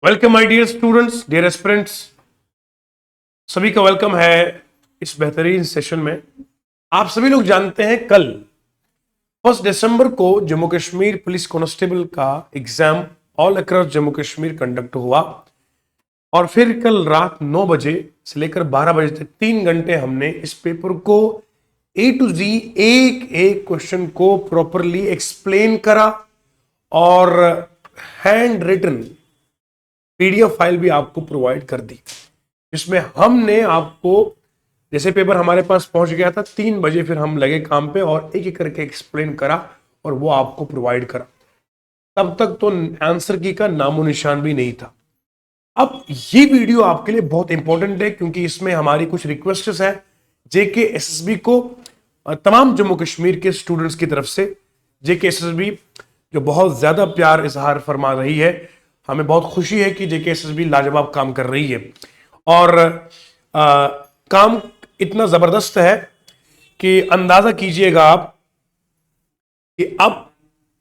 Welcome my dear students, dear aspirants, सभी का welcome है इस बेहतरीन सेशन में। आप सभी लोग जानते हैं कल 1 दिसंबर को जम्मू कश्मीर पुलिस कांस्टेबल का exam all across Jammu Kashmir conduct हुआ और फिर कल रात 9 बजे से लेकर 12 बजे तक 3 घंटे हमने इस पेपर को ए टू जी एक एक क्वेश्चन को प्रॉपरली एक्सप्लेन करा और हैंड रिटन पीडीएफ फाइल भी आपको प्रोवाइड कर दी, जिसमें हमने आपको जैसे पेपर हमारे पास पहुंच गया था 3 बजे, फिर हम लगे काम पे और एक एक करके एक्सप्लेन करा और वो आपको प्रोवाइड करा। तब तक तो आंसर की का नामो निशान भी नहीं था। अब ये वीडियो आपके लिए बहुत इंपॉर्टेंट है क्योंकि इसमें हमारी कुछ रिक्वेस्ट्स है जेके एसएसबी को, तमाम जम्मू कश्मीर के स्टूडेंट्स की तरफ से। जेके एसएसबी जो बहुत ज्यादा प्यार इजहार फरमा रही है, हमें बहुत खुशी है कि जेके एसएसबी लाजवाब काम कर रही है और काम इतना जबरदस्त है कि अंदाजा कीजिएगा आप कि अब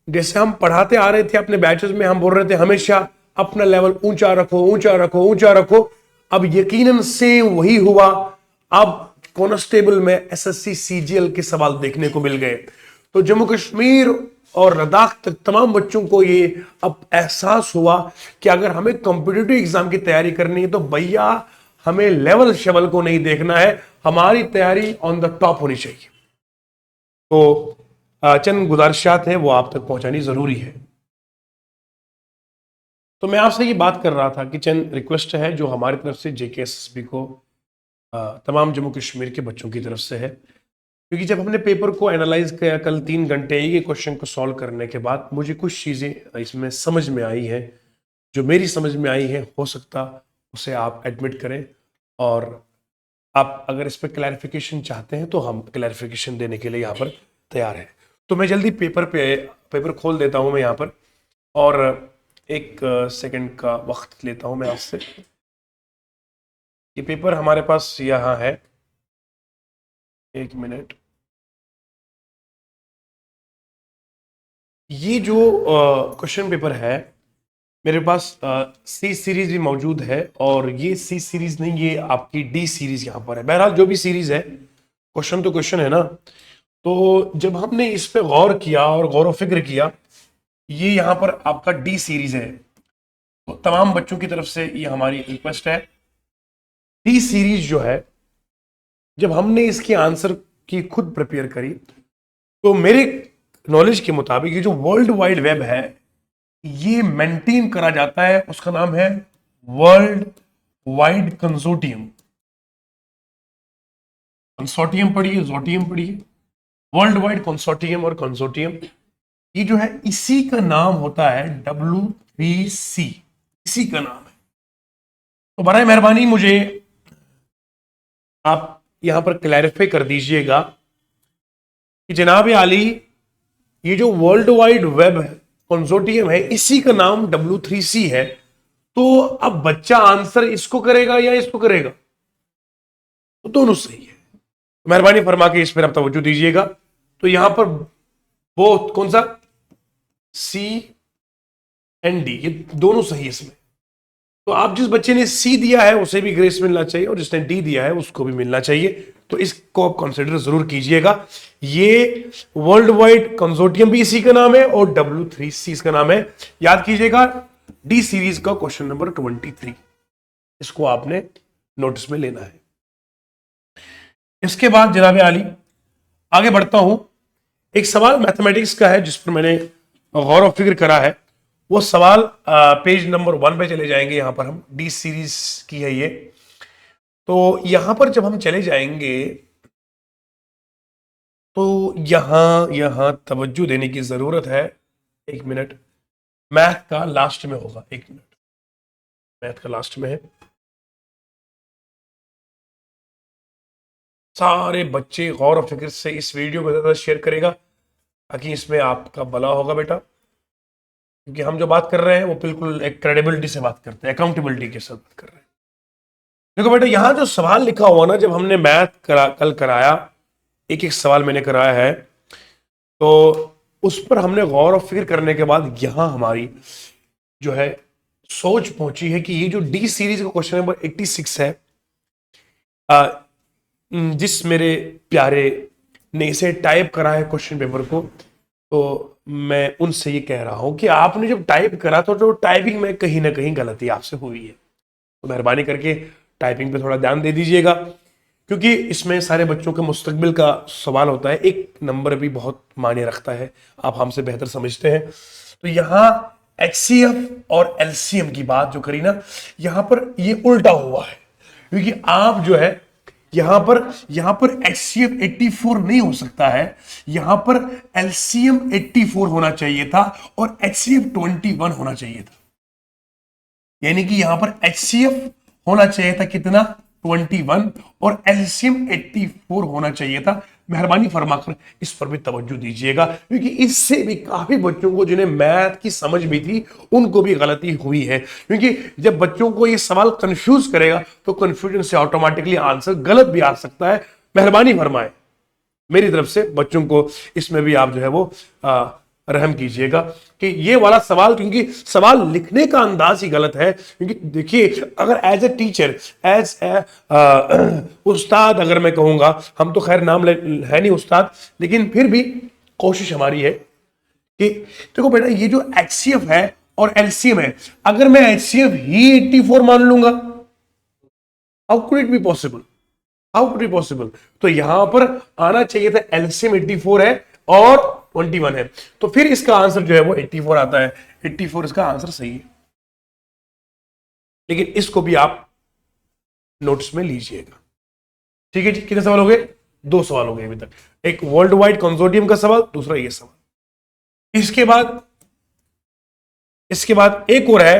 जैसे हम पढ़ाते आ रहे थे अपने बैचेस में, हम बोल रहे थे हमेशा अपना लेवल ऊंचा रखो, ऊंचा रखो, ऊंचा रखो। अब यकीनन से वही हुआ। अब कांस्टेबल में एसएससी सीजीएल के सवाल देखने को मिल गए, तो जम्मू कश्मीर और लद्दाख तक तमाम बच्चों को ये अब एहसास हुआ कि अगर हमें कॉम्पिटिटिव एग्जाम की तैयारी करनी है तो भैया हमें लेवल शेवल को नहीं देखना है, हमारी तैयारी ऑन द टॉप होनी चाहिए। तो चंद गुजारिशात हैं वो आप तक पहुंचानी जरूरी है। तो मैं आपसे ये बात कर रहा था कि चंद रिक्वेस्ट है जो हमारी तरफ से जेके एसएसबी को तमाम जम्मू कश्मीर के बच्चों की तरफ से है, क्योंकि जब हमने पेपर को एनालाइज किया कल 3 घंटे ये क्वेश्चन को सॉल्व करने के बाद मुझे कुछ चीज़ें इसमें समझ में आई है। जो मेरी समझ में आई है हो सकता उसे आप एडमिट करें और आप अगर इस पर क्लैरिफिकेशन चाहते हैं तो हम क्लैरिफिकेशन देने के लिए यहाँ पर तैयार हैं। तो मैं जल्दी पेपर खोल देता हूँ मैं यहाँ पर और एक सेकंड का वक्त लेता हूँ मैं आपसे। ये पेपर हमारे पास यहाँ है, 1 मिनट। ये जो क्वेश्चन पेपर है मेरे पास सी सीरीज भी मौजूद है और ये सी सीरीज नहीं, ये आपकी डी सीरीज यहाँ पर है। बहरहाल जो भी सीरीज है, क्वेश्चन तो क्वेश्चन है ना। तो जब हमने इस पे गौर किया और गौर फिक्र किया, ये यहाँ पर आपका डी सीरीज है। तो तमाम बच्चों की तरफ से ये हमारी रिक्वेस्ट है, डी सीरीज जो है जब हमने इसके आंसर की खुद प्रिपेयर करी तो मेरे नॉलेज के मुताबिक ये जो वर्ल्ड वाइड वेब है ये मेंटेन करा जाता है, उसका नाम है वर्ल्ड वाइड कंसोर्टियम। कंसोर्टियम पढ़िए, जोटियम पढ़िए, वर्ल्ड वाइड कंसोर्टियम और कंसोर्टियम ये जो है इसी का नाम होता है W3C, इसी का नाम है। तो बराए मेहरबानी मुझे आप यहां पर क्लैरिफाई कर दीजिएगा कि जनाब आली ये जो वर्ल्ड वाइड वेब कंसोर्टियम है इसी का नाम W3C है। तो अब बच्चा आंसर इसको करेगा या इसको करेगा? तो दोनों सही है। मेहरबानी फरमा के इस पर आप तवज्जो दीजिएगा। तो यहां पर बोथ कौन सा C एंड D ये दोनों सही है इसमें। तो आप जिस बच्चे ने C दिया है उसे भी ग्रेस मिलना चाहिए और जिसने D दिया है उसको भी मिलना चाहिए। तो इसको आप कंसिडर जरूर कीजिएगा। ये वर्ल्ड वाइड कंसोर्टियम भी इसी का नाम है और W3C इसका नाम है। याद कीजिएगा डी सीरीज का क्वेश्चन नंबर 23, इसको आपने नोटिस में लेना है। इसके बाद जनाब आली आगे बढ़ता हूं। एक सवाल मैथमेटिक्स का है जिस पर मैंने गौर और फिक्र करा है। वो सवाल पेज नंबर 1 पे चले जाएंगे। यहां पर हम डी सीरीज की है ये। तो यहां पर जब हम चले जाएंगे तो यहां तवज्जो देने की जरूरत है। 1 मिनट, मैथ का लास्ट में होगा। 1 मिनट, मैथ का लास्ट में है। सारे बच्चे गौर और फिक्र से इस वीडियो को ज्यादा शेयर करेगा ताकि इसमें आपका भला होगा बेटा, क्योंकि हम जो बात कर रहे हैं वो बिल्कुल एक क्रेडिबिलिटी से बात करते हैं, अकाउंटेबिलिटी के साथ बात कर रहे हैं। देखो बेटा यहां जो सवाल लिखा हुआ ना, जब हमने मैथ कल कराया, एक एक सवाल मैंने कराया है, तो उस पर हमने गौर और फिक्र करने के बाद यहां हमारी जो है सोच पहुंची है कि ये जो डी सीरीज का क्वेश्चन नंबर 86 है, जिस मेरे प्यारे ने इसे टाइप करा है क्वेश्चन पेपर को, तो मैं उनसे ये कह रहा हूं कि आपने जब टाइप करा तो टाइपिंग में कहीं ना कहीं गलती आपसे हुई है, तो मेहरबानी करके टाइपिंग पे थोड़ा ध्यान दे दीजिएगा, क्योंकि इसमें सारे बच्चों के मुस्तकबिल का सवाल होता है। एक नंबर भी बहुत मायने रखता है, आप हमसे बेहतर समझते हैं। तो यहाँ HCF और LCM की बात जो करी ना, यहां पर ये उल्टा हुआ है, क्योंकि आप जो है यहां पर HCF 84 नहीं हो सकता है, यहां पर LCM 84 होना चाहिए था और HCF 21 होना चाहिए था। यानी कि यहां पर HCF होना चाहिए था कितना, 21, और LCM 84 होना चाहिए था। मेहरबानी फरमाकर इस पर भी तवज्जो दीजिएगा, क्योंकि इससे भी काफी बच्चों को जिन्हें मैथ की समझ भी थी उनको भी गलती हुई है, क्योंकि जब बच्चों को ये सवाल कंफ्यूज करेगा तो कंफ्यूजन से ऑटोमेटिकली आंसर गलत भी आ सकता है। मेहरबानी फरमाए मेरी तरफ से बच्चों को इसमें भी आप जो है वो रहम कीजिएगा कि ये वाला सवाल, क्योंकि सवाल लिखने का अंदाज ही गलत है। क्योंकि देखिए, अगर as a teacher, as a उस्ताद अगर मैं कहूंगा, हम तो खैर नाम है नहीं उस्ताद, लेकिन फिर भी कोशिश हमारी है कि देखो बेटा, ये जो HCF है और LCM है, अगर मैं HCF ही 84 मान लूंगा, how could it be possible, how could it possible? तो यहां पर आना चाहिए था LCM 84 है और 21 है, तो फिर इसका आंसर जो है वो 84 आता है। 84 इसका आंसर सही है, लेकिन इसको भी आप नोट्स में लीजिएगा। ठीक है जी, कितने सवाल हो गए? 2 सवाल हो गए अभी तक, एक वर्ल्ड वाइड कंसोर्टियम का सवाल, दूसरा ये सवाल। इसके बाद एक और है,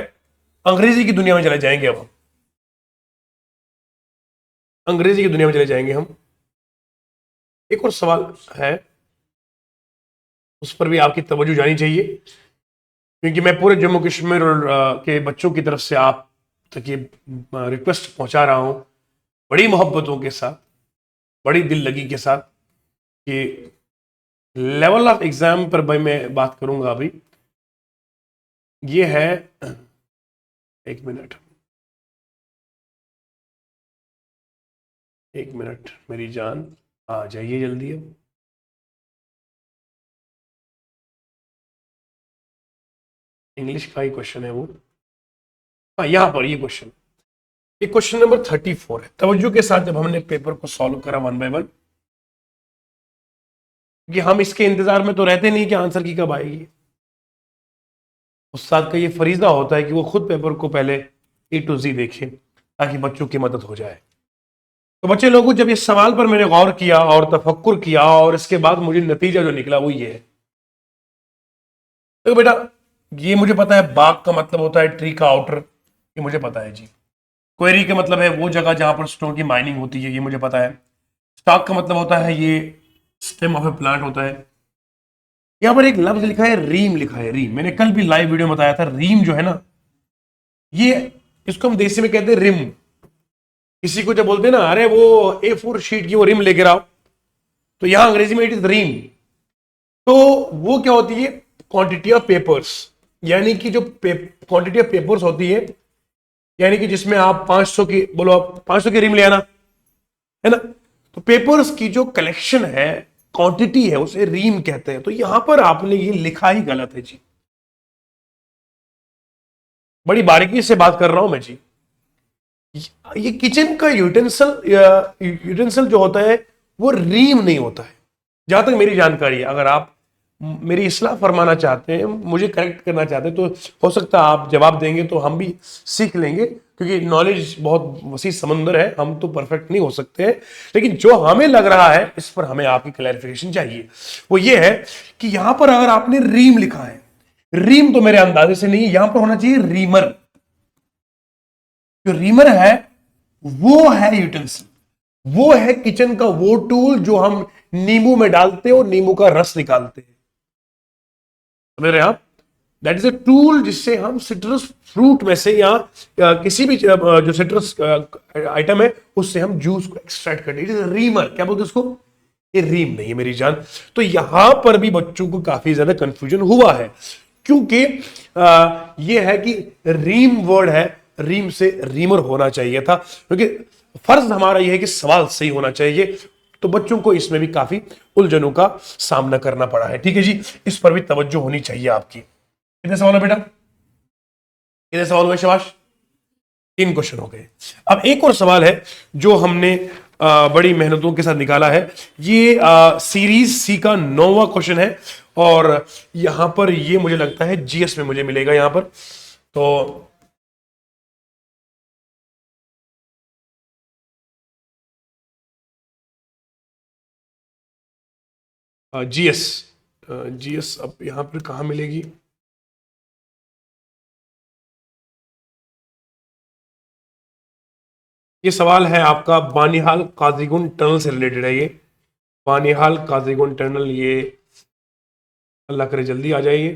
अंग्रेजी की दुनिया में चले जाएंगे। अब हम अंग्रेजी की दुनिया में चले जाएंगे, हम एक और सवाल है, उस पर भी आपकी तवज्जो जानी चाहिए, क्योंकि मैं पूरे जम्मू कश्मीर के बच्चों की तरफ से आप तक ये रिक्वेस्ट पहुंचा रहा हूं, बड़ी मोहब्बतों के साथ, बड़ी दिल लगी के साथ, कि लेवल ऑफ एग्जाम पर भाई मैं बात करूंगा अभी। ये है, एक मिनट मेरी जान, आ जाइए जल्दी। अब इंग्लिश का ही क्वेश्चन है वो, हाँ यहां पर ये क्वेश्चन नंबर 34 है। तवज्जो के साथ जब हमने पेपर को सॉल्व करा 1 बाय 1, कि हम इसके इंतजार में तो रहते नहीं कि आंसर की कब आएगी। उस्ताद का ये फरीजा होता है कि वो खुद पेपर को पहले A to Z देखे, ताकि बच्चों की मदद हो जाए। तो बच्चे लोगों, जब इस सवाल पर मैंने गौर किया और तफक्कुर किया, और इसके बाद मुझे नतीजा जो निकला वो ये है। तो बेटा, ये मुझे पता है, बाग का मतलब होता है ट्री का आउटर, ये मुझे पता है जी। क्वेरी का मतलब है वो जगह जहां पर स्टोन की माइनिंग होती है, ये मुझे पता है। स्टॉक का मतलब होता है ये स्टेम ऑफ ए प्लांट होता है। यहां पर एक लफ्ज लिखा है रीम, लिखा है रीम। मैंने कल भी लाइव वीडियो में बताया था, रीम जो है ना, ये इसको हम देसी में कहते हैं रिम। किसी को जब बोलते हैं ना, अरे वो A4 शीट की वो रिम लेकर आओ, तो यहां अंग्रेजी में इट इज रीम। तो वो क्या होती है? क्वांटिटी ऑफ पेपर्स, यानी कि जो क्वांटिटी ऑफ पेपर्स होती है, यानी कि जिसमें आप 500 की, बोलो आप 500 की रिम ले आना, है ना, तो पेपर्स की जो कलेक्शन है, क्वांटिटी है, उसे रीम कहते हैं। तो यहां पर आपने ये लिखा ही गलत है जी, बड़ी बारीकी से बात कर रहा हूं मैं जी। ये किचन का यूटेंसिल जो होता है वो रीम नहीं होता है, जहां तक मेरी जानकारी है। अगर आप मेरी इस्लाह फरमाना चाहते हैं, मुझे करेक्ट करना चाहते हैं, तो हो सकता है आप जवाब देंगे तो हम भी सीख लेंगे, क्योंकि नॉलेज बहुत वसी समंदर है, हम तो परफेक्ट नहीं हो सकते हैं। लेकिन जो हमें लग रहा है, इस पर हमें आपकी क्लैरिफिकेशन चाहिए। वो ये है कि यहां पर अगर आपने रीम लिखा है, रीम तो मेरे अंदाजे से नहीं है, यहां पर होना चाहिए रीमर। जो रीमर है वो है यूटेंसिल, वो है किचन का वो टूल जो हम नींबू में डालते हैं और नींबू का रस निकालते हैं, समझ रहे हैं आप? दैट इज अ टूल जिससे हम सिट्रस फ्रूट में से या किसी भी जो सिट्रस आइटम है उससे हम जूस को एक्सट्रैक्ट करते हैं। It is reamer. क्या बोलते हैं उसको? ये रीम नहीं है मेरी जान। तो यहां पर भी बच्चों को काफी ज्यादा कंफ्यूजन हुआ है। क्योंकि ये है कि रीम वर्ड है, रीम से रीमर होना चाहिए था, क्योंकि फर्ज हमारा यह है कि सवाल सही होना चाहिए। तो बच्चों को इसमें भी काफी उलझनों का सामना करना पड़ा है। ठीक है जी, इस पर भी तवज्जो होनी चाहिए आपकी। कितने सवाल है बेटा? कितने सवाल हुए शाबाश? 3 क्वेश्चन हो गए। अब एक और सवाल है जो हमने बड़ी मेहनतों के साथ निकाला है। ये सीरीज सी का 9वां क्वेश्चन है और यहां पर ये मुझे लगता है जीएस में मुझे मिलेगा यहां पर। तो जीएस, जीएस अब यहां पर कहां मिलेगी? ये सवाल है आपका बानिहाल काजीगुंड टनल से रिलेटेड है। ये बानिहाल काजीगुंड टनल, ये अल्लाह करे जल्दी आ जाइए।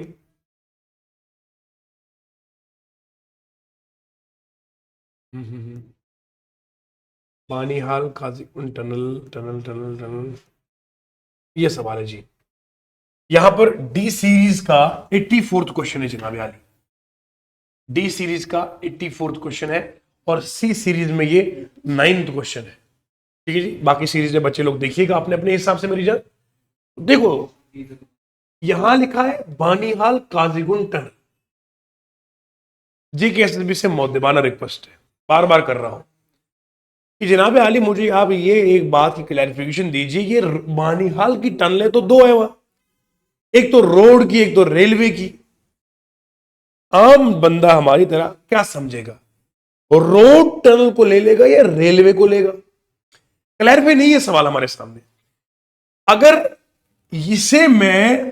Banihal Qazigund tunnel tunnel tunnel tunnel, ये सवाल है जी। यहां पर डी सीरीज का 84th क्वेश्चन है जनाब आली। डी सीरीज का 84th क्वेश्चन है और सी सीरीज में ये 9th क्वेश्चन है। ठीक है जी, बाकी सीरीज में बच्चे लोग देखिएगा अपने अपने हिसाब से मेरी जान। देखो यहां लिखा है बानिहाल काजीगुंड टनल। जी के एसएसबी से मौदेबाना रिक्वेस्ट है, बार बार कर रहा हूं कि जनाब आली मुझे आप ये एक बात की क्लैरिफिकेशन दीजिए, ये बानिहाल की टनलें तो 2 है वहां, एक तो रोड की एक तो रेलवे की। आम बंदा हमारी तरह क्या समझेगा, रोड टनल को ले लेगा या रेलवे को लेगा? क्लैरिफाई नहीं है सवाल हमारे सामने। अगर इसे मैं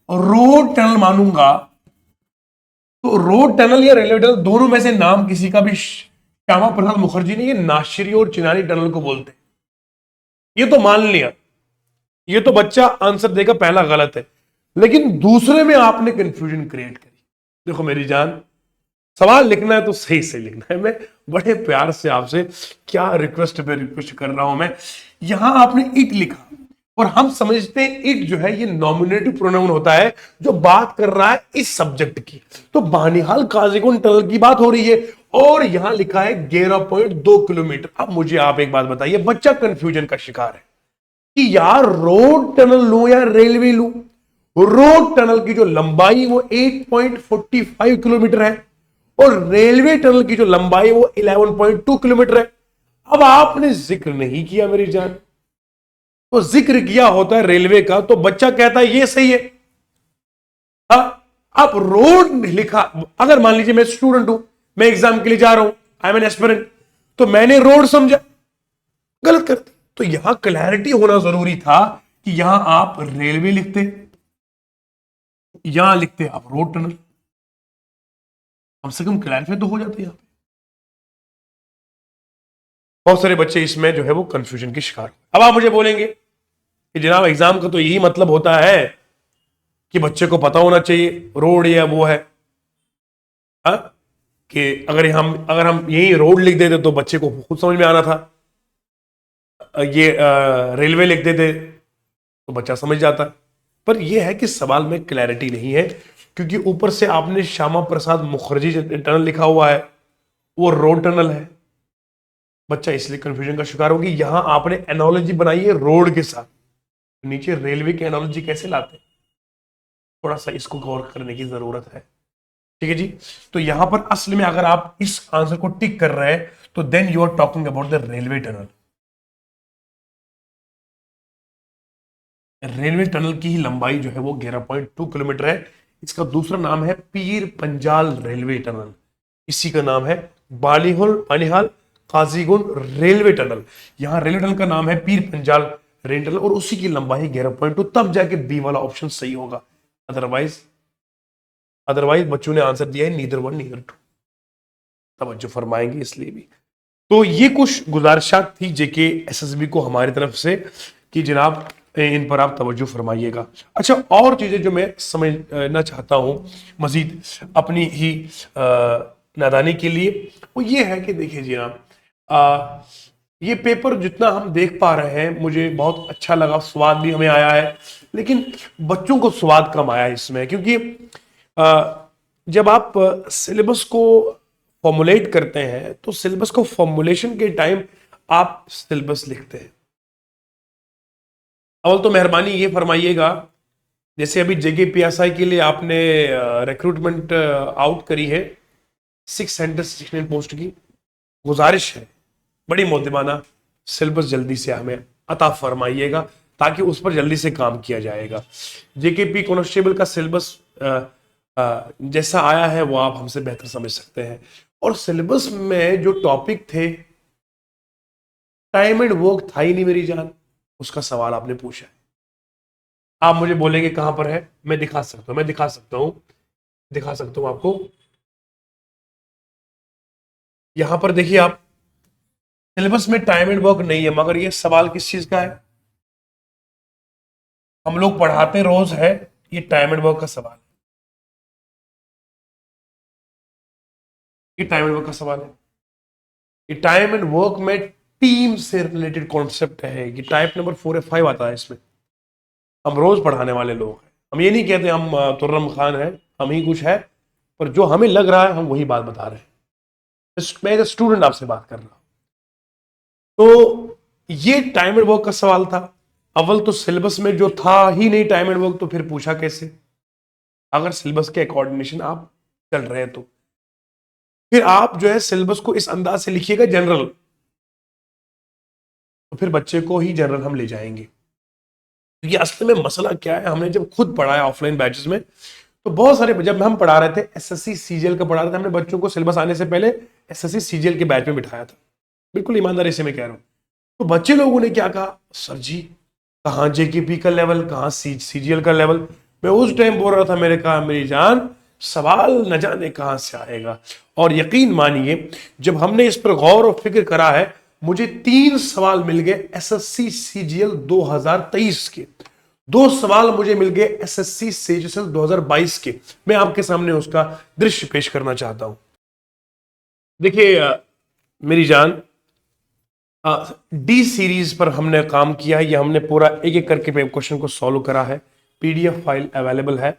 रोड टनल मानूंगा तो रोड टनल या रेलवे टनल दोनों में से नाम किसी का भी श्यामा प्रसाद मुखर्जी ने ये नाशिरी और चिनानी टनल को बोलते हैं, ये तो मान लिया, ये तो बच्चा आंसर देगा पहला गलत है। लेकिन दूसरे में आपने कंफ्यूजन क्रिएट करी। देखो मेरी जान, सवाल लिखना है तो सही से लिखना है। मैं बड़े प्यार से आपसे क्या रिक्वेस्ट पे रिक्वेस्ट कर रहा हूं मैं। यहां आपने इट लिखा और हम समझते हैं इट जो है ये नॉमिनेटिव प्रोनाउन होता है जो बात कर रहा है इस सब्जेक्ट की। तो बानिहाल काजीगुंड टनल की बात हो रही है और यहां लिखा है 11.2 किलोमीटर। अब मुझे आप एक बात बताइए, बच्चा कंफ्यूजन का शिकार है कि यार रोड टनल लूं या रेलवे लूं। रोड टनल की जो लंबाई वो 8.45 किलोमीटर है और रेलवे टनल की जो लंबाई वो 11.2 किलोमीटर है। अब आपने जिक्र नहीं किया मेरी जान, तो जिक्र किया होता है रेलवे का तो बच्चा कहता है ये सही है। हाँ, आप रोड लिखा, अगर मान लीजिए मैं स्टूडेंट हूं, मैं एग्जाम के लिए जा रहा हूं, आई एम एन एस्पिरेंट, तो मैंने रोड समझा, गलत कर दी। तो यहां क्लैरिटी होना जरूरी था कि यहां आप रेलवे लिखते, यहां लिखते आप रोड टनल, कम से कम क्लैरिफाई तो हो जाते। यहां पे बहुत सारे बच्चे इसमें जो है वो कंफ्यूजन के शिकार। अब आप मुझे बोलेंगे कि जनाब एग्जाम का तो यही मतलब होता है कि बच्चे को पता होना चाहिए रोड या वो है। हाँ? कि अगर हम यही रोड लिख देते तो बच्चे को खुद समझ में आना था, ये रेलवे लिख देते तो बच्चा समझ जाता। पर यह है कि सवाल में क्लैरिटी नहीं है क्योंकि ऊपर से आपने श्यामा प्रसाद मुखर्जी टनल लिखा हुआ है, वो रोड टनल है। बच्चा इसलिए कंफ्यूजन का शिकार होगी। यहां आपने एनालॉजी बनाई है रोड के साथ, नीचे रेलवे की एनालॉजी कैसे लाते, थोड़ा सा इसको गौर करने की जरूरत है। ठीक है जी, तो यहां पर असल में अगर आप इस आंसर को टिक कर रहे हैं तो then you are talking about the railway tunnel. Railway tunnel की ही लंबाई जो है वो 11.2 किलोमीटर है। इसका दूसरा नाम है पीर पंजाल रेलवे टनल, इसी का नाम है बानिहाल काजीगुंड रेलवे टनल। यहां रेलवे टनल का नाम है पीर पंजाल रेलवे टनल और उसी की लंबाई 11.2, तब जाके बी वाला ऑप्शन सही होगा। अदरवाइज बच्चों ने आंसर दिया है नीदर वन नीदर टू, तवज्जो फरमाएंगे इसलिए भी। तो ये कुछ गुजारिशात थी जेके एसएसबी को हमारी तरफ से कि जनाब इन पर आप तवज्जो फरमाइएगा। अच्छा, और चीजें जो मैं समझना चाहता हूं मजीद अपनी ही नादानी के लिए, वो ये है कि देखिए जनाब, ये पेपर जितना हम देख पा रहे हैं मुझे बहुत अच्छा लगा, स्वाद भी हमें आया है, लेकिन बच्चों को स्वाद कम आया इसमें। क्योंकि जब आप सिलेबस को फॉर्मुलेट करते हैं तो सिलेबस को फॉर्मुलेशन के टाइम आप सिलेबस लिखते हैं। अव्वल तो मेहरबानी ये फरमाइएगा, जैसे अभी जेके पीएसआई के लिए आपने रिक्रूटमेंट आउट करी है 616 पोस्ट की, गुजारिश है बड़ी मोहतबाना सिलेबस जल्दी से हमें अता फरमाइएगा ताकि उस पर जल्दी से काम किया जाएगा। जेकेपी कांस्टेबल का सिलेबस जैसा आया है वो आप हमसे बेहतर समझ सकते हैं, और सिलेबस में जो टॉपिक थे टाइम एंड वर्क था ही नहीं मेरी जान, उसका सवाल आपने पूछा है। आप मुझे बोलेंगे कहां पर है, मैं दिखा सकता हूं, दिखा सकता हूं आपको। यहां पर देखिए आप, सिलेबस में टाइम एंड वर्क नहीं है, मगर ये सवाल किस चीज का है, हम लोग पढ़ाते रोज है, ये टाइम एंड वर्क का सवाल है, ये टाइम एंड वर्क का सवाल है। ये टाइम एंड वर्क में टीम से रिलेटेड कॉन्सेप्ट है, ये टाइप नंबर 4 या 5 आता है इसमें। हम रोज पढ़ाने वाले लोग हैं, हम ये नहीं कहते हम तुर्रम खान है, हम ही कुछ है, पर जो हमें लग रहा है हम वही बात बता रहे हैं। मैं एक स्टूडेंट आपसे बात कर रहा हूं। तो ये टाइम एंड वर्क का सवाल था। अव्वल तो सिलेबस में जो था ही नहीं टाइम एंड वर्क, तो फिर पूछा कैसे, अगर सिलेबस के अकॉर्डिनेशन आप चल रहे हैं तो फिर आप जो है सिलेबस को इस अंदाज से लिखिएगा जनरल, तो फिर बच्चे को ही जनरल हम ले जाएंगे। क्योंकि असल में मसला क्या है, हमने जब खुद पढ़ाया ऑफलाइन बैचेस में, तो बहुत सारे, जब हम पढ़ा रहे थे एसएससी सीजीएल का पढ़ा रहे थे, हमने बच्चों को सिलेबस आने से पहले एसएससी सीजीएल के बैच में बिठाया था, बिल्कुल ईमानदारी से मैं कह रहा हूं। तो बच्चे लोगों ने क्या कहा, सर जी कहां जेकेपी का लेवल, कहां सीजीएल का लेवल। मैं उस टाइम बोल रहा था, मैंने कहा मेरी जान सवाल न जाने कहां से आएगा, और यकीन मानिए जब हमने इस पर गौर और फिक्र करा है, मुझे 3 सवाल मिल गए एसएससी सीजीएल 2023 के, 2 सवाल मुझे मिल गए एसएससी सीजीएल 2022 के। मैं आपके सामने उसका दृश्य पेश करना चाहता हूं। देखिए मेरी जान, डी सीरीज पर हमने काम किया है, ये हमने पूरा एक एक करके क्वेश्चन को सॉल्व करा है। पीडीएफ फाइल अवेलेबल है,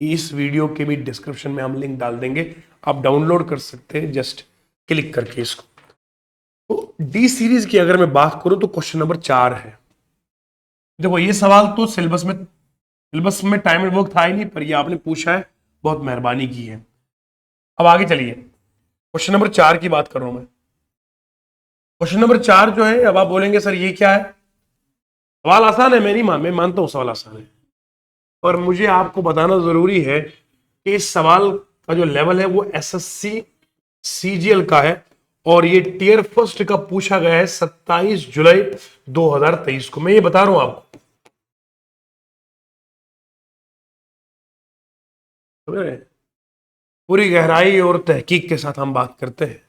इस वीडियो के भी डिस्क्रिप्शन में हम लिंक डाल देंगे, आप डाउनलोड कर सकते हैं जस्ट क्लिक करके इसको। तो डी सीरीज की अगर मैं बात करूं तो क्वेश्चन नंबर 4 है। देखो ये सवाल तो सिलेबस में टाइम एंड वर्क था ही नहीं, पर ये आपने पूछा है, बहुत मेहरबानी की है। अब आगे चलिए, क्वेश्चन नंबर 4 की बात कर रहा हूं मैं। क्वेश्चन नंबर 4 जो है, अब आप बोलेंगे सर ये क्या है, सवाल आसान है, मैं मानता हूं सवाल आसान है, पर मुझे आपको बताना जरूरी है कि इस सवाल का जो लेवल है वो एसएससी सीजीएल का है, और ये टियर फर्स्ट का पूछा गया है 27 जुलाई 2023 को। मैं ये बता रहा हूं आपको, पूरी गहराई और तहकीक के साथ हम बात करते हैं।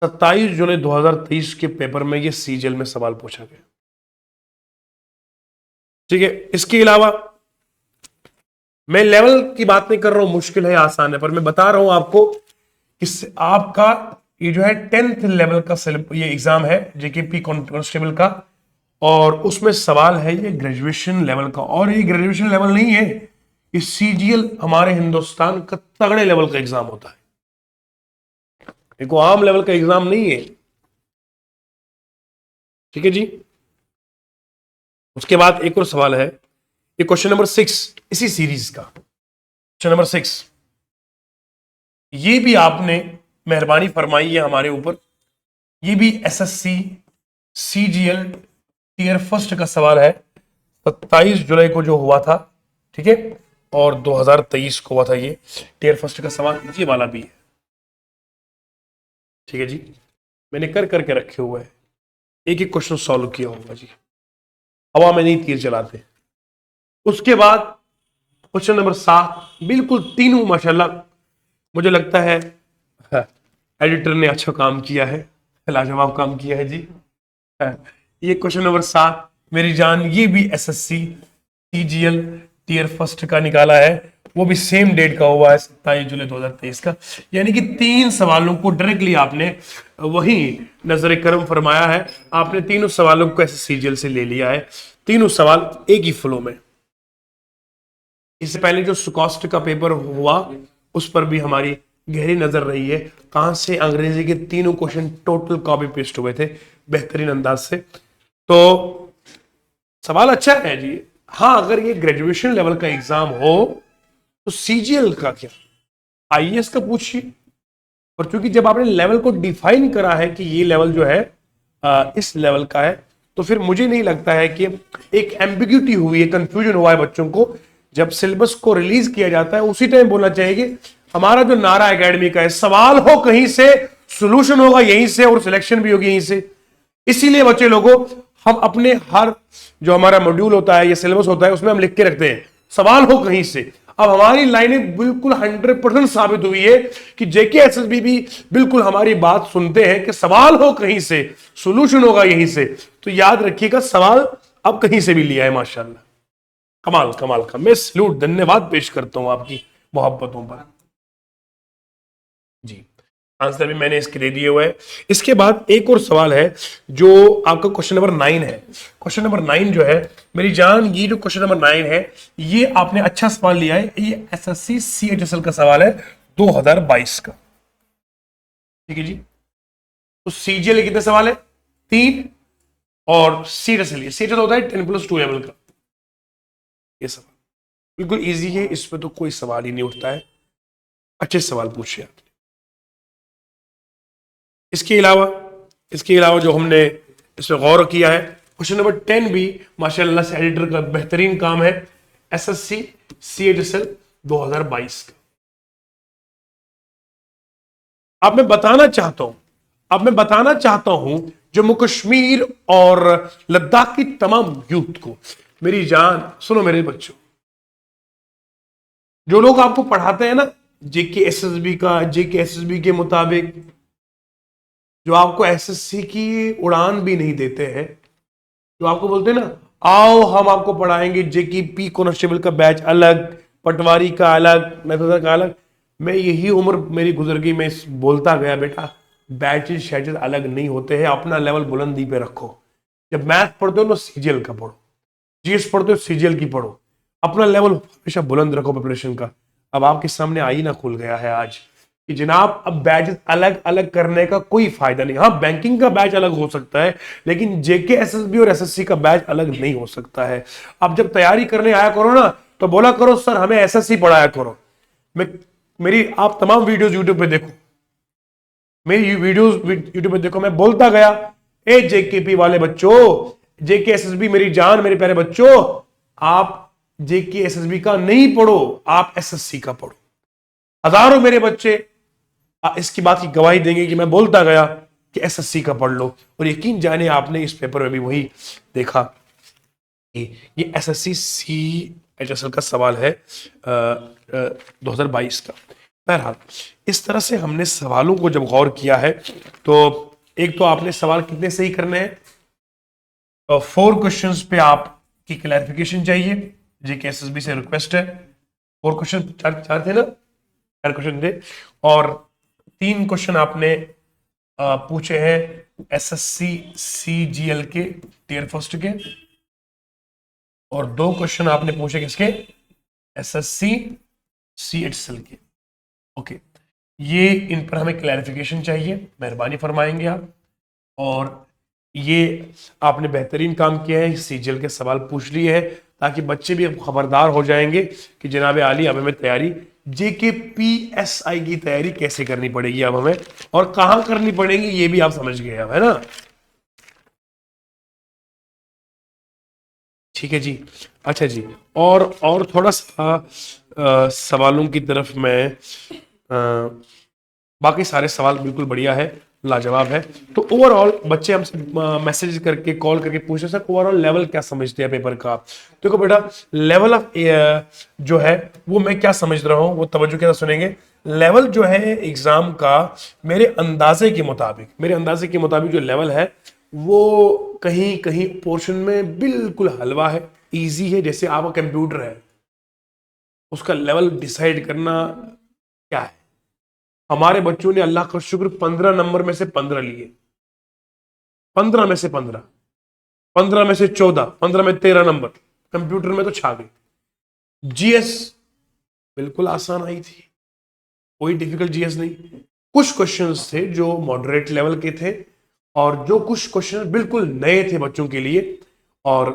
27 जुलाई 2023 के पेपर में ये सीजीएल में सवाल पूछा गया, ठीक है। इसके अलावा मैं लेवल की बात नहीं कर रहा हूं, मुश्किल है आसान है, पर मैं बता रहा हूं आपको कि आपका ये जो है 10th लेवल का ये एग्जाम है जेकेपी कांस्टेबल का, और उसमें सवाल है ये ग्रेजुएशन लेवल का, और ये ग्रेजुएशन लेवल नहीं है, ये सीजीएल हमारे हिंदुस्तान का तगड़े लेवल का एग्जाम होता है, एक आम लेवल का एग्जाम नहीं है, ठीक है जी। उसके बाद एक और सवाल है, ये क्वेश्चन नंबर 6 इसी सीरीज का, क्वेश्चन नंबर 6, ये भी आपने मेहरबानी फरमाई है हमारे ऊपर, ये भी एसएससी सीजीएल टियर फर्स्ट का सवाल है, 27 जुलाई को जो हुआ था, ठीक है, और 2023 को हुआ था ये टियर फर्स्ट का सवाल, ये वाला भी है, ठीक है जी। मैंने कर करके रखे हुए हैं, एक एक क्वेश्चन सॉल्व किया होगा जी, हवा में नहीं तीर चलाते। उसके बाद क्वेश्चन नंबर 7, बिल्कुल तीनों माशाल्लाह मुझे लगता है एडिटर ने अच्छा काम किया है, लाजवाब काम किया है जी। ये क्वेश्चन नंबर 7 मेरी जान, ये भी एसएससी सीजीएल टियर फर्स्ट का निकाला है, वो भी सेम डेट का हुआ है 27 जुलाई 2023 का, यानी कि 3 सवालों को डायरेक्टली आपने वही नजर करम फरमाया है, आपने तीनों सवालों को ऐसे सीजीएल से ले लिया है, तीनों सवाल एक ही फ्लो में। इससे पहले जो सुकॉस्ट का पेपर हुआ उस पर भी हमारी गहरी नजर रही है। कहां से अंग्रेजी के तीनों क्वेश्चन टोटल कॉपी पेस्ट हुए थे बेहतरीन अंदाज से। तो सवाल अच्छा है जी। हाँ, अगर ये ग्रेजुएशन लेवल का एग्जाम हो तो सीजीएल का क्या, आईएएस का पूछिए। और चूंकि जब आपने लेवल को डिफाइन करा है कि ये लेवल जो है इस लेवल का है, तो फिर मुझे नहीं लगता है कि एक एम्बिग्यूटी हुई है, कंफ्यूजन हुआ है बच्चों को। जब सिलेबस को रिलीज किया जाता है उसी टाइम बोलना चाहिए कि हमारा जो नारा एकेडमी का है, सवाल हो कहीं से, सोल्यूशन होगा यहीं से और सिलेक्शन भी होगी यहीं से। इसीलिए बच्चे लोगों, हम अपने हर जो हमारा मॉड्यूल होता है या सिलेबस होता है उसमें हम लिख के रखते हैं सवाल हो कहीं से। अब हमारी लाइनें बिल्कुल 100% साबित हुई है कि जेके एसएसबी भी बिल्कुल हमारी बात सुनते हैं कि सवाल हो कहीं से, सॉल्यूशन होगा यहीं से। तो याद रखिएगा, सवाल अब कहीं से भी लिया है माशाल्लाह। कमाल कमाल का, मैं सैल्यूट, धन्यवाद पेश करता हूं आपकी मोहब्बतों पर जी। आंसर भी मैंने इसके दे दिए हुए हैं। इसके बाद एक और सवाल है जो आपका क्वेश्चन नंबर 9 है। क्वेश्चन नंबर 9 जो है मेरी जान, ये जो क्वेश्चन नंबर 9 है, ये आपने अच्छा सवाल लिया है। ये एसएससी सीएचएसएल का सवाल है 2022 का। ठीक है जी। तो सीजीएल कितने सवाल है? 3। और सीएचएसएल, सीएचएसएल होता है 10+2 लेवल का। ये सवाल बिल्कुल इजी है, इस पर तो कोई सवाल ही नहीं उठता है। अच्छे सवाल पूछे आप। इसके अलावा जो हमने इसमें गौर किया है, क्वेश्चन नंबर 10 भी माशाल्लाह से एडिटर का बेहतरीन काम है। एसएससी सीएचएसएल 2022 का। अब मैं बताना चाहता हूं जम्मू कश्मीर और लद्दाख की तमाम यूथ को, मेरी जान सुनो मेरे बच्चों, जो लोग आपको पढ़ाते हैं ना जेके एसएसबी के मुताबिक, जो आपको एसएससी की उड़ान भी नहीं देते हैं, जो आपको बोलते हैं ना आओ हम आपको पढ़ाएंगे जेके पी कॉन्स्टेबल का बैच अलग, पटवारी का अलग, मैथर का अलग। मैं यही उम्र मेरी गुजर गई, मैं बोलता गया बेटा बैचेज शैचेज अलग नहीं होते हैं, अपना लेवल बुलंदी पे रखो। जब मैथ पढ़ते हो ना सीजीएल का पढ़ो, जीएस पढ़ते हो सीजीएल की पढ़ो, अपना लेवल हमेशा बुलंद रखो प्रिपरेशन का। अब आपके सामने आईना खुल गया है आज कि जनाब अब बैच अलग अलग करने का कोई फायदा नहीं। हाँ, बैंकिंग का बैच अलग हो सकता है, लेकिन जेके एसएसबी और एसएससी का बैच अलग नहीं हो सकता है। अब जब तैयारी करने आया करो ना तो बोला करो सर हमें एसएससी पढ़ाया करो। मेरी आप तमाम वीडियोस यूट्यूब पे देखो, मेरी वीडियोस यूट्यूब पे देखो, मैं बोलता गया ए जेकेपी वाले बच्चों, जेके एसएसबी मेरी जान, मेरे प्यारे बच्चों, आप जेके एसएसबी का नहीं पढ़ो, आप एसएससी का पढ़ो। हजारों मेरे बच्चे इसकी बात की गवाही देंगे कि मैं बोलता गया कि एसएससी का पढ़ लो, और यकीन जाने आपने इस पेपर में भी वही देखा कि ये एसएससी सीएचएसएल का सवाल है 2022 का। बहरहाल इस तरह से हमने सवालों को जब गौर किया है तो एक तो आपने सवाल कितने सही करने हैं, 4 क्वेश्चंस पे आपकी क्लैरिफिकेशन चाहिए, जेके एसएसबी से रिक्वेस्ट है। 4 क्वेश्चन, चार थे ना, 4 क्वेश्चन थे, और 3 क्वेश्चन आपने पूछे हैं एसएससी सीजीएल के टियर फर्स्ट के, और 2 क्वेश्चन आपने पूछे किसके, एसएससी सीएचएसएल के। ओके, ये इन पर हमें क्लैरिफिकेशन चाहिए, मेहरबानी फरमाएंगे आप। और ये आपने बेहतरीन काम किया है, सीजीएल के सवाल पूछ लिए हैं ताकि बच्चे भी खबरदार हो जाएंगे कि जनाब आली अब हमें तैयारी जेके पीएसआई की तैयारी कैसे करनी पड़ेगी अब हमें, और कहां करनी पड़ेगी ये भी आप समझ गए अब, है ना। ठीक है जी। अच्छा जी, और थोड़ा सा सवालों की तरफ मैं बाकी सारे सवाल बिल्कुल बढ़िया है, लाजवाब है। तो ओवरऑल बच्चे हमसे मैसेज करके कॉल करके पूछते सर ओवरऑल लेवल क्या समझते हैं पेपर का। देखो बेटा, लेवल ऑफ जो है वो मैं क्या समझ रहा हूँ वो तवज्जो के साथ सुनेंगे। लेवल जो है एग्जाम का मेरे अंदाजे के मुताबिक जो लेवल है वो कहीं कहीं पोर्शन में बिल्कुल हलवा है, इजी है। जैसे आपका कंप्यूटर है, उसका लेवल डिसाइड करना क्या है। हमारे बच्चों ने अल्लाह का शुक्र 15 नंबर में से 15 लिए, 15 में से 15, 15 में से 14, 15 में 13 नंबर कंप्यूटर में तो छा गए। जीएस बिल्कुल आसान आई थी, कोई डिफिकल्ट जीएस नहीं। कुछ क्वेश्चंस थे जो मॉडरेट लेवल के थे, और जो कुछ क्वेश्चन बिल्कुल नए थे बच्चों के लिए, और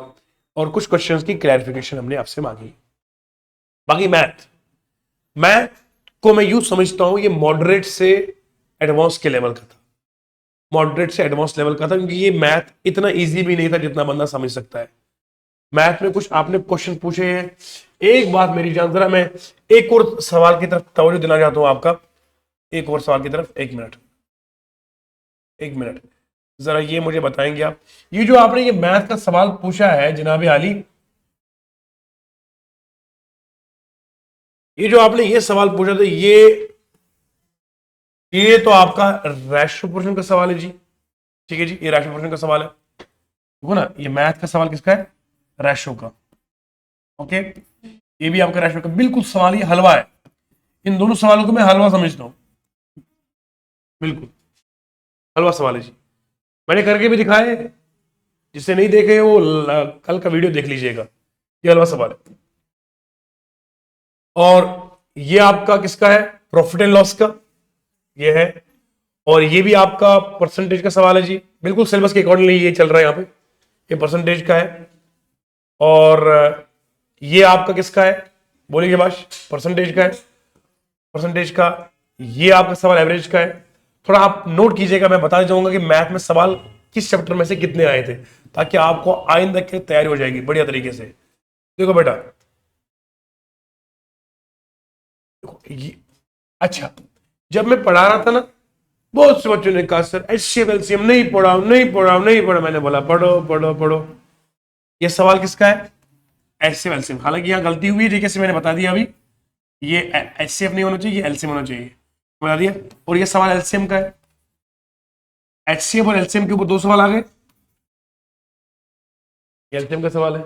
कुछ क्वेश्चंस की क्लैरिफिकेशन हमने आपसे मांगी। बाकी मैथ, मैथ को मैं यूं समझता हूं ये मॉडरेट से एडवांस के लेवल का था, मॉडरेट से एडवांस लेवल का था, क्योंकि ये मैथ इतना इजी भी नहीं था जितना बंदा समझ सकता है। मैथ में कुछ आपने क्वेश्चन पूछे हैं। एक बात मेरी जान, जरा मैं एक और सवाल की तरफ तवज्जो दिलाना चाहता हूं आपका, एक और सवाल की तरफ। एक मिनट, एक मिनट, जरा ये मुझे बताएंगे आप, ये जो आपने ये मैथ का सवाल पूछा है जनाब आली, ये जो आपने ये सवाल पूछा था, ये तो आपका रेशो पोर्शन का सवाल है जी। ठीक है जी, ये रेशो पोर्शन का सवाल है, देखो ना, ये मैथ का सवाल किसका है? रेशो का। ओके, ये भी आपका रेशो का बिल्कुल सवाल, ये हलवा है। इन दोनों सवालों को मैं हलवा समझता हूं, बिल्कुल हलवा सवाल है जी। मैंने करके भी दिखाए, जिसे नहीं देखे वो कल का वीडियो देख लीजिएगा, ये हलवा सवाल है। और ये आपका किसका है? प्रॉफिट एंड लॉस का ये है। और ये भी आपका परसेंटेज का सवाल है जी, बिल्कुल सिलेबस के अकॉर्डिंगली ये चल रहा है यहाँ पे, ये परसेंटेज का है। और ये आपका किसका है? बोलिए बाश, परसेंटेज का है, परसेंटेज का। ये आपका सवाल एवरेज का है। थोड़ा आप नोट कीजिएगा, मैं बता जाऊंगा कि मैथ में सवाल किस चैप्टर में से कितने आए थे, ताकि आपको आइंदा की तैयारी हो जाएगी बढ़िया तरीके से। देखो बेटा, देखो ये, अच्छा, जब मैं पढ़ा रहा था ना, बहुत से बच्चों ने कहा सर एचसीएफ एलसीएम नहीं पढ़ा, नहीं पढ़ा, नहीं पढ़ा। मैंने बोला पढ़ो पढ़ो पढ़ो। ये सवाल किसका है? HCF LCM. हालांकि यहाँ गलती हुई है, ठीक है, मैंने बता दिया अभी, ये एचसीएफ नहीं होना चाहिए, ये एलसीएम होना चाहिए, बता दिया। और ये सवाल एलसीएम का है, एचसीएफ और एलसीएम के ऊपर दो सवाल आ गए, एलसीएम का सवाल है।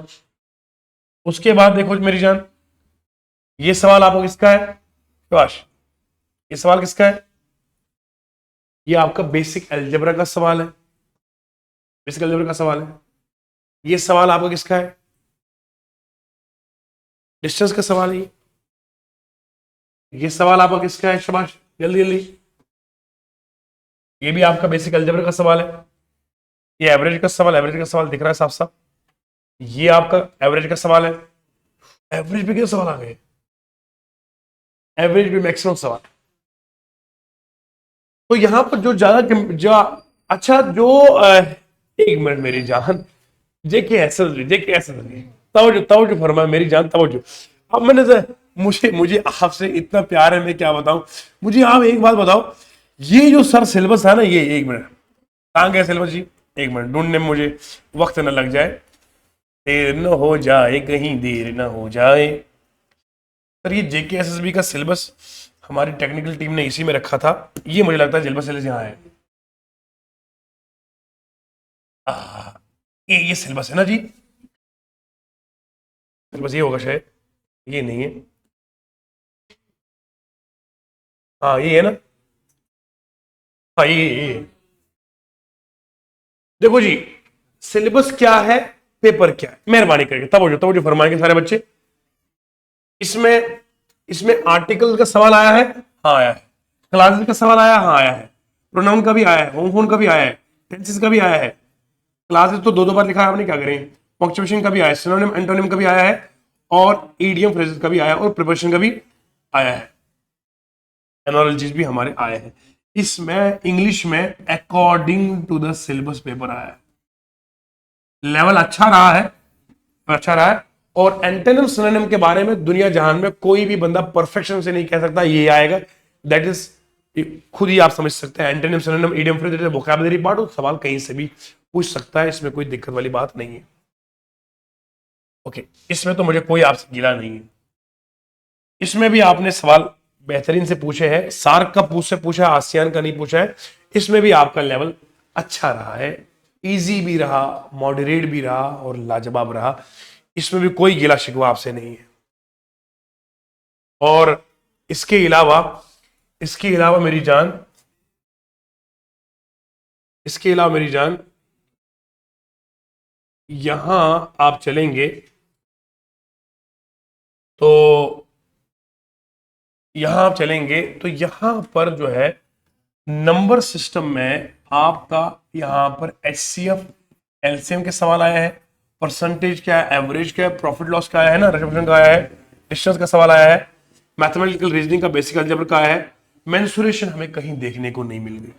उसके बाद देखो मेरी जान, ये सवाल आपको किसका है? विकास, ये सवाल किसका है? ये आपका बेसिक अलजेब्रा का सवाल है, बेसिक अलजेब्रा का सवाल है। ये सवाल आपका किसका है? डिस्टेंस का सवाल है। ये सवाल आपका किसका है? शाबाश, जल्दी जल्दी। ये भी आपका बेसिक अलजेब्रा का सवाल है। ये एवरेज का सवाल, एवरेज का सवाल दिख रहा है साफ साफ, ये आपका एवरेज का सवाल है। एवरेज पे क्या सवाल आ गए? एवरेज पे मैक्सिमम सवाल। तो यहां पर जो ज्यादा जो, अच्छा जो एक मिनट मेरी जान, जेके एसएस, जेके एसएस, तवज्जो तवज्जो फरमा मेरी जान, तवज्जो। अब मैंने से, मुझे मुझे आपसे इतना प्यार है, मैं क्या बताऊं। मुझे आप एक बात बताओ, ये जो सर सिलेबस है ना, ये एक मिनट, कहाँ गया सिलेबस जी? एक मिनट ढूंढने में मुझे वक्त न लग जाए, देर न हो जाए, कहीं देर न हो जाए। सर ये जेके एसएसबी का सिलेबस हमारी टेक्निकल टीम ने इसी में रखा था, ये मुझे लगता है सिलेबस यहाँ है। ये सिलेबस है ना जी, सिलेबस ये होगा शायद, ये नहीं है, हाँ ये है ना, हाँ ये। देखो जी, सिलेबस क्या है, पेपर क्या है, मेहरबानी करके तब जो फरमाएंगे सारे बच्चे। इसमें इसमें आर्टिकल का सवाल आया है, हाँ आया है। क्लासेस का सवाल आया, हाँ आया है। प्रोनाउन का भी आया है, होम फोन का भी आया है, टेंसेस का भी आया है। क्लासेस तो दो दो बार लिखा है आपने, क्या करें। पंक्चुएशन का भी आया है, सिनोनिम एंटोनिम का भी आया है, और ईडियम फ्रेजेस का भी आया है, और प्रिपरेशन का भी आया है, एनोलॉजीज भी हमारे आए हैं। इसमें इंग्लिश में according to the syllabus paper आया है, लेवल अच्छा रहा है, अच्छा रहा है। और एंटोनिम सिनोनिम के बारे में दुनिया जहान में कोई भी बंदा परफेक्शन से नहीं कह सकता ये आएगा, दैट इज, खुद ही आप समझ सकते हैं। Antonym synonym idiom phrase vocabulary part, और सवाल कहीं से भी पूछ सकता है, इसमें कोई दिक्कत वाली बात नहीं है। ओके, इसमें तो मुझे कोई आपसे गिला नहीं है। इसमें भी आपने सवाल बेहतरीन से पूछे हैं, सार्क का पूछा, आसियान का नहीं पूछा है। इसमें भी आपका लेवल अच्छा रहा है, इजी भी रहा, मॉडरेट भी रहा, और लाजवाब रहा। इसमें भी कोई गिला शिकवा आपसे नहीं है। और इसके अलावा, इसके अलावा मेरी जान, इसके अलावा मेरी जान, यहां आप चलेंगे, तो यहां आप चलेंगे तो यहां पर जो है नंबर सिस्टम में आपका यहां पर HCF एलसीएम के सवाल आया है, परसेंटेज क्या है, एवरेज क्या है, प्रॉफिट लॉस क्या है ना, रेट्रिब्यूशन का आया है, डिस्टेंस का सवाल आया है, मैथमेटिकल रीजनिंग का बेसिक अलजेब्रा का आया है, मेंसुरेशन हमें कहीं देखने को नहीं मिल गई,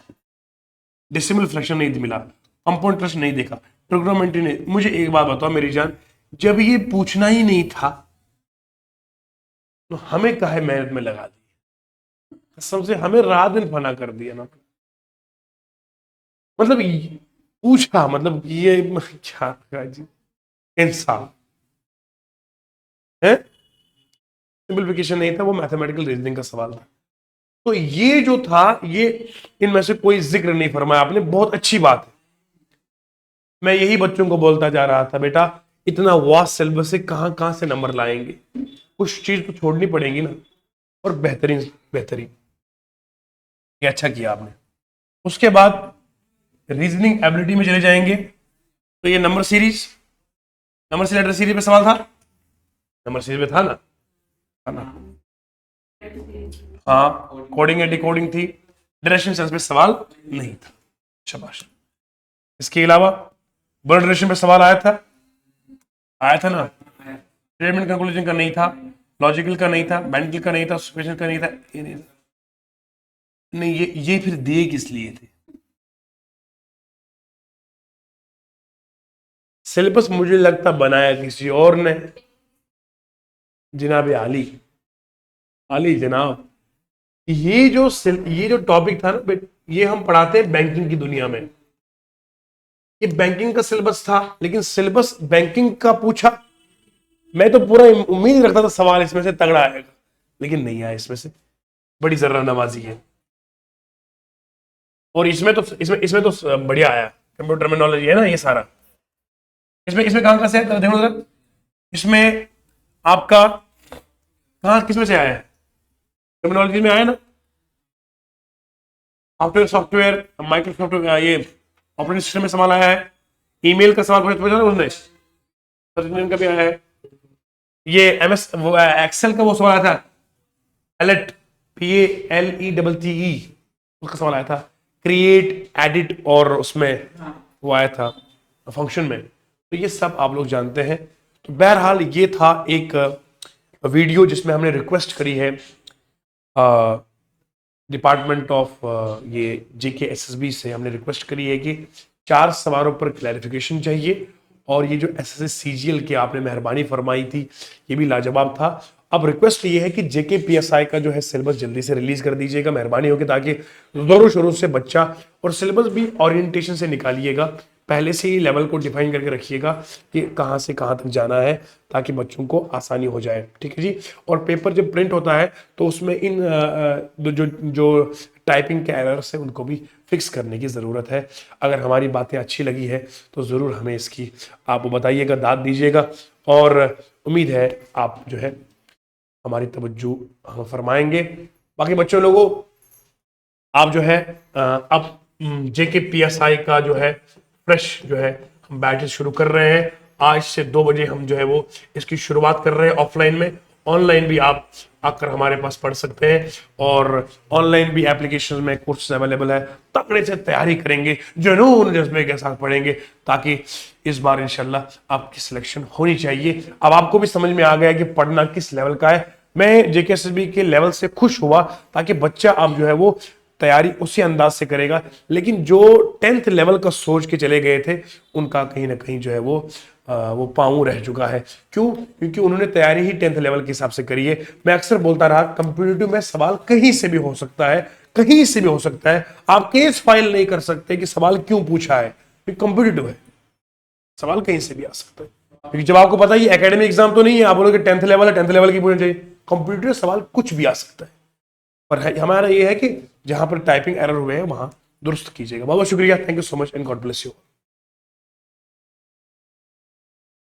डेसिमल फ्रैक्शन नहीं मिला, कंपाउंड इंटरेस्ट नहीं देखा, ट्रिग्नोमेट्री नहीं। मुझे एक बात बताओ मेरी जान, जब ये पूछना ही नहीं था तो हमें काहे मेहनत में लगा दी, कसम से हमें रात दिन फना कर दिया ना। मतलब पूछा, मतलब ये क्या था जी, इंसान है, सिंपलीफिकेशन नहीं था, वो मैथमेटिकल रीजनिंग का सवाल था। तो ये जो था, ये इनमें से कोई जिक्र नहीं फरमाया आपने, बहुत अच्छी बात है। मैं यही बच्चों को बोलता जा रहा था, बेटा इतना वास्ट सिलेबस से कहां कहां से नंबर लाएंगे, कुछ चीज तो छोड़नी पड़ेगी ना। और बेहतरीन बेहतरीन, ये अच्छा किया आपने। उसके बाद रीजनिंग एबिलिटी में चले जाएंगे, तो ये नंबर सीरीज लेटर सीरीज पे सवाल था, नंबर सीरीज में था ना, हाँ कोडिंग एंड डिकोडिंग थी, डायरेक्शन सेंस में सवाल नहीं था, शाबाश। इसके अलावा ब्लड रिलेशन पे सवाल आया था ना, स्टेटमेंट कंक्लूजन का नहीं था, लॉजिकल का नहीं था, मेंटल का नहीं था, सिचुएशन का नहीं था, ये नहीं था। नहीं, ये फिर दिए किस लिए थे? सिलेबस मुझे लगता बनाया किसी और ने, जनाब आली, आली जनाब। ये जो टॉपिक था ना, ये हम पढ़ाते हैं बैंकिंग की दुनिया में, ये बैंकिंग का सिलेबस था, लेकिन सिलेबस बैंकिंग का पूछा, मैं तो पूरा उम्मीद रखता था सवाल इसमें से तगड़ा आएगा, लेकिन नहीं आया इसमें से, बड़ी जर्रा नवाजी है। और इसमें तो बढ़िया आया, कंप्यूटर टर्मिनोलॉजी है ना ये सारा, इसमें इसमें कहां कहां से है देखो जरा, इसमें आपका कहां किसमें से आया है, टर्मिनोलॉजी में आया ना, सॉफ्टवेयर माइक्रोसॉफ्ट, ये ऑपरेटिंग सिस्टम में सवाल आया है, ईमेल का सवाल पूछा ना उसने, सर्च इंजन का भी आया है, ये MS एक्सेल का वो सवाल आया था, एलेट PALETTE, उसका सवाल आया था, क्रिएट एडिट, और उसमें वो आया था फंक्शन में। तो ये सब आप लोग जानते हैं। तो बहरहाल ये था एक वीडियो जिसमें हमने रिक्वेस्ट करी है डिपार्टमेंट ऑफ ये JK SSB से, हमने रिक्वेस्ट करी है कि 4 सवालों पर क्लैरिफिकेशन चाहिए, और ये जो SSS CGL की आपने मेहरबानी फरमाई थी, ये भी लाजवाब था। अब रिक्वेस्ट ये है कि JK PSI का जो है सिलेबस जल्दी से रिलीज कर दीजिएगा, मेहरबानी होगी, ताकि जोरों शोरों से बच्चा, और सिलेबस भी ओरिएंटेशन से निकालिएगा, पहले से ही लेवल को डिफाइन करके रखिएगा कि कहाँ से कहाँ तक जाना है, ताकि बच्चों को आसानी हो जाए। ठीक है जी। और पेपर जब प्रिंट होता है तो उसमें इन जो टाइपिंग के एरर्स हैं उनको भी फिक्स करने की ज़रूरत है। अगर हमारी बातें अच्छी लगी है तो ज़रूर हमें इसकी आप बताइएगा, दाद दीजिएगा, और उम्मीद है आप जो है हमारी तवज्जो हम फरमाएंगे। बाकी बच्चों लोगों, आप जो है अब JK PSI का जो है फ्रेश जो है हम बैचेस शुरू कर रहे हैं। आज से 2 बजे हम जो है वो इसकी शुरुआत कर रहे हैं ऑफलाइन में। ऑनलाइन भी आप आकर हमारे पास पढ़ सकते हैं, और ऑनलाइन भी एप्लीकेशन में कोर्सेज अवेलेबल है। तगड़े से तैयारी करेंगे, जुनून जज्बे के साथ पढ़ेंगे, ताकि इस बार इंशाल्लाह आपकी सिलेक्शन होनी चाहिए। अब आपको भी समझ में आ गया कि पढ़ना किस लेवल का है। मैं JK SSB के लेवल से खुश हुआ, ताकि बच्चा अब जो है वो तैयारी उसी अंदाज से करेगा। लेकिन जो 10th लेवल का सोच के चले गए थे, उनका कहीं ना कहीं जो है वो पांव रह चुका है। क्यों? क्योंकि उन्होंने तैयारी ही 10th लेवल के हिसाब से करी है। मैं अक्सर बोलता रहा, कंपटीटिव में सवाल कहीं से भी हो सकता है, कहीं से भी हो सकता है। आप केस फाइल नहीं कर सकते कि सवाल क्यों पूछा है, क्योंकि कंपटीटिव है, सवाल कहीं से भी आ सकता है। क्योंकि जब आपको पता है ये एकेडमिक एग्जाम तो नहीं है, आप बोलोगे 10th लेवल है, 10th लेवल की पूछना चाहिए। कंपटीटिव सवाल कुछ भी आ सकता है, पर हमारा ये है कि जहां पर टाइपिंग एरर हुए हैं वहां दुरुस्त कीजिएगा। बहुत बहुत शुक्रिया, thank you so much and God bless you.